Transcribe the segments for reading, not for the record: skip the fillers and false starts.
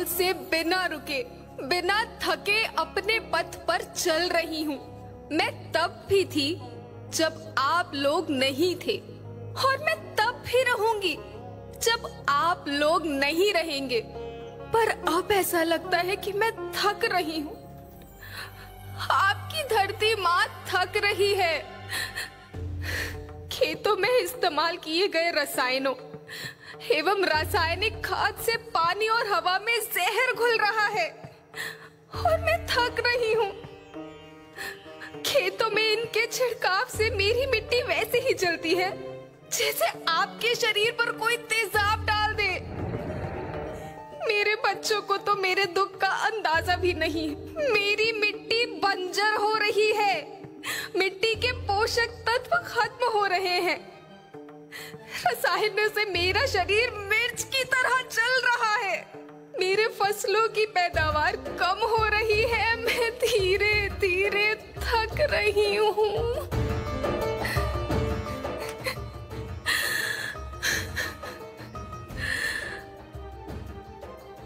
साल से बिना रुके, बिना थके अपने पथ पर चल रही हूँ। मैं तब भी थी जब आप लोग नहीं थे, और मैं तब भी रहूंगी जब आप लोग नहीं रहेंगे। पर अब ऐसा लगता है कि मैं थक रही हूँ। आपकी धरती माँ थक रही है। खेतों में इस्तेमाल किए गए रसायनों एवं रासायनिक खाद से पानी और हवा में जहर घुल रहा है, और मैं थक रही हूँ। खेतों में इनके छिड़काव से मेरी मिट्टी वैसे ही जलती है जैसे आपके शरीर पर कोई तेजाब डाल दे। मेरे बच्चों को तो मेरे दुख का अंदाजा भी नहीं। मेरी मिट्टी बंजर हो रही है, मिट्टी के पोषक तत्व खत्म हो रहे हैं। रसायनों से मेरा शरीर मिर्च की तरह जल रहा है। मेरे फसलों की पैदावार कम हो रही है। मैं धीरे धीरे थक रही हूँ।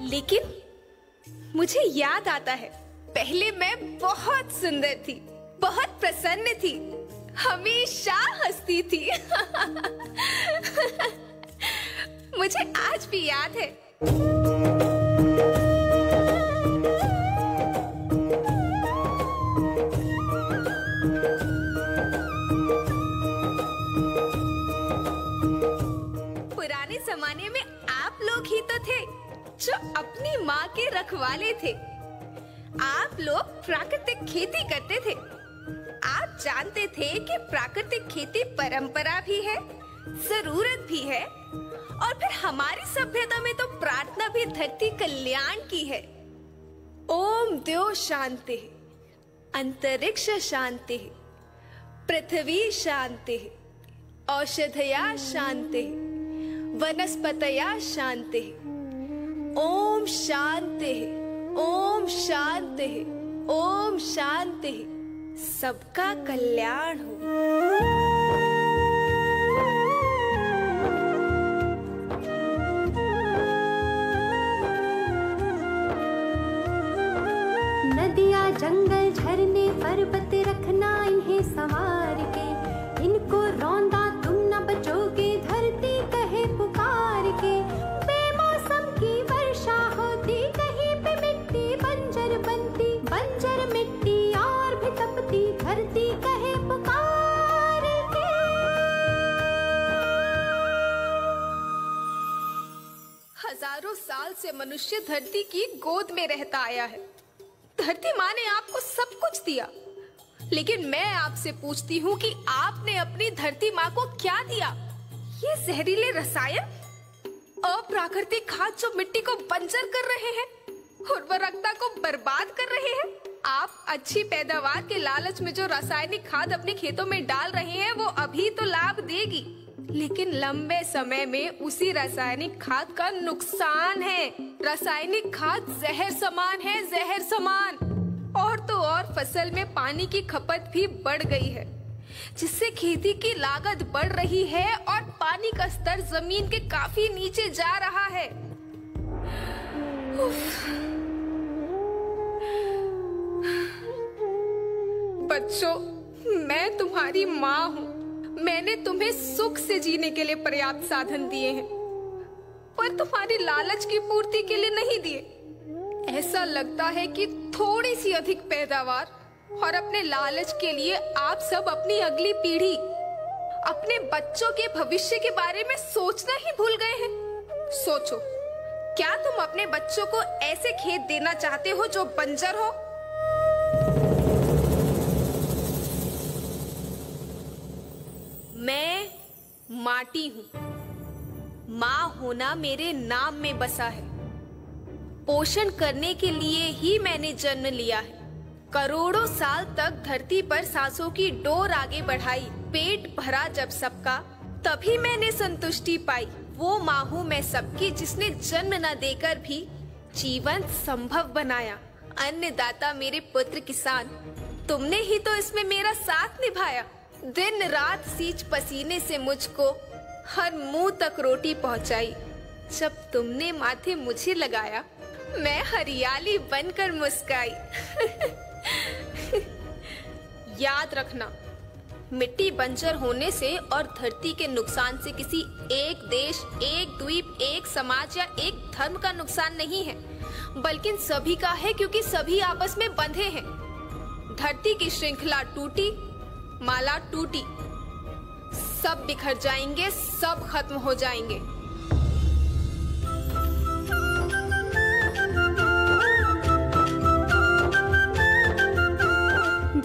लेकिन मुझे याद आता है, पहले मैं बहुत सुंदर थी, बहुत प्रसन्न थी, हमेशा हंसती थी। मुझे आज भी याद है। पुराने जमाने में आप लोग ही तो थे जो अपनी माँ के रखवाले थे। आप लोग प्राकृतिक खेती करते थे। आप जानते थे कि प्राकृतिक खेती परंपरा भी है, जरूरत भी है, और फिर हमारी सभ्यता में तो प्रार्थना भी धरती कल्याण की है। ओम द्यो शांति, अंतरिक्ष शांति, पृथ्वी शांति, औषधया शांति, वनस्पतया शांति। ओम शांति, ओम शांति, ओम शांति। सबका कल्याण हो। नदियाँ जंगल झरने पर्वत रखना इन्हें संवार के, इनको रौंदा तुम न बचोगे धरती कहे पुकार के। बेमौसम की वर्षा होती, कहीं पे मिट्टी बंजर बनती, बंजर मिट्टी और भी तपती, धरती कहे पुकार के। हजारों साल से मनुष्य धरती की गोद में रहता आया है। धरती माँ ने आपको सब कुछ दिया, लेकिन मैं आपसे पूछती हूँ कि आपने अपनी धरती माँ को क्या दिया? ये जहरीले रसायन, अप्राकृतिक खाद जो मिट्टी को बंजर कर रहे हैं, उर्वरकता को बर्बाद कर रहे हैं। आप अच्छी पैदावार के लालच में जो रासायनिक खाद अपने खेतों में डाल रहे हैं, वो अभी तो लाभ देगी, लेकिन लंबे समय में उसी रासायनिक खाद का नुकसान है। रासायनिक खाद जहर समान है, जहर समान। और तो और फसल में पानी की खपत भी बढ़ गई है, जिससे खेती की लागत बढ़ रही है और पानी का स्तर जमीन के काफी नीचे जा रहा है। बच्चों, मैं तुम्हारी माँ हूँ। मैंने तुम्हें सुख से जीने के लिए पर्याप्त साधन दिए हैं, पर तुम्हारी लालच की पूर्ति के लिए नहीं दिए। ऐसा लगता है कि थोड़ी सी अधिक पैदावार और अपने लालच के लिए आप सब अपनी अगली पीढ़ी, अपने बच्चों के भविष्य के बारे में सोचना ही भूल गए हैं। सोचो, क्या तुम अपने बच्चों को ऐसे खेत देना चाहते हो जो बंजर हो? मैं माटी हूँ। माँ होना मेरे नाम में बसा है। पोषण करने के लिए ही मैंने जन्म लिया है। करोड़ों साल तक धरती पर सांसों की डोर आगे बढ़ाई। पेट भरा जब सबका, तभी मैंने संतुष्टि पाई। वो माँ हूँ मैं सबकी, जिसने जन्म न देकर भी जीवन संभव बनाया। अन्नदाता मेरे पुत्र किसान, तुमने ही तो इसमें मेरा साथ निभाया। दिन रात सींच पसीने से मुझको हर मुंह तक रोटी पहुंचाई। जब तुमने माथे मुझे लगाया, मैं हरियाली बनकर मुस्काई। याद रखना, मिट्टी बंजर होने से और धरती के नुकसान से किसी एक देश, एक द्वीप, एक समाज या एक धर्म का नुकसान नहीं है, बल्कि सभी का है, क्योंकि सभी आपस में बंधे हैं। धरती की श्रृंखला टूटी, माला टूटी, सब बिखर जाएंगे, सब खत्म हो जाएंगे।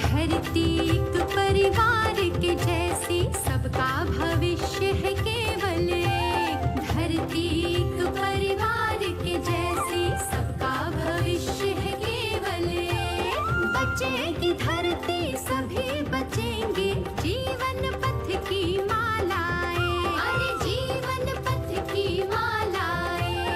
धरती एक परिवार के जैसी, सबका भविष्य है केवल एक। धरती एक परिवार के जैसी, सबका भविष्य है केवल एक। बचेगी धरती, सभी बचेंगे, जीवन पथ की मालाएं। अरे जीवन पथ की मालाएं।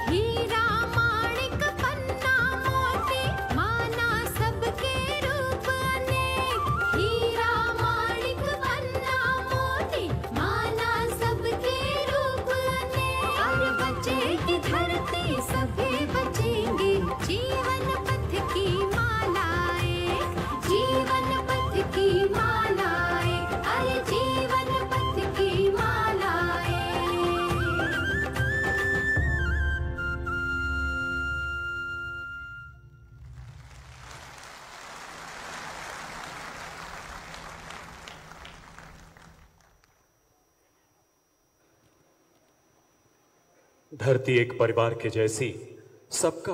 हीरा माणिक पन्ना मोती, माना सबके रूप अनेक। हीरा माणिक पन्ना मोती, माना सबके रूप अनेक। अरे बचेगी धरती, सभी बचेंगे, जीवन पथ की मालाएं। जीवन पथ की मालाएं। अरे जीवन पथ की मालाएं। धरती एक परिवार के जैसी, सबका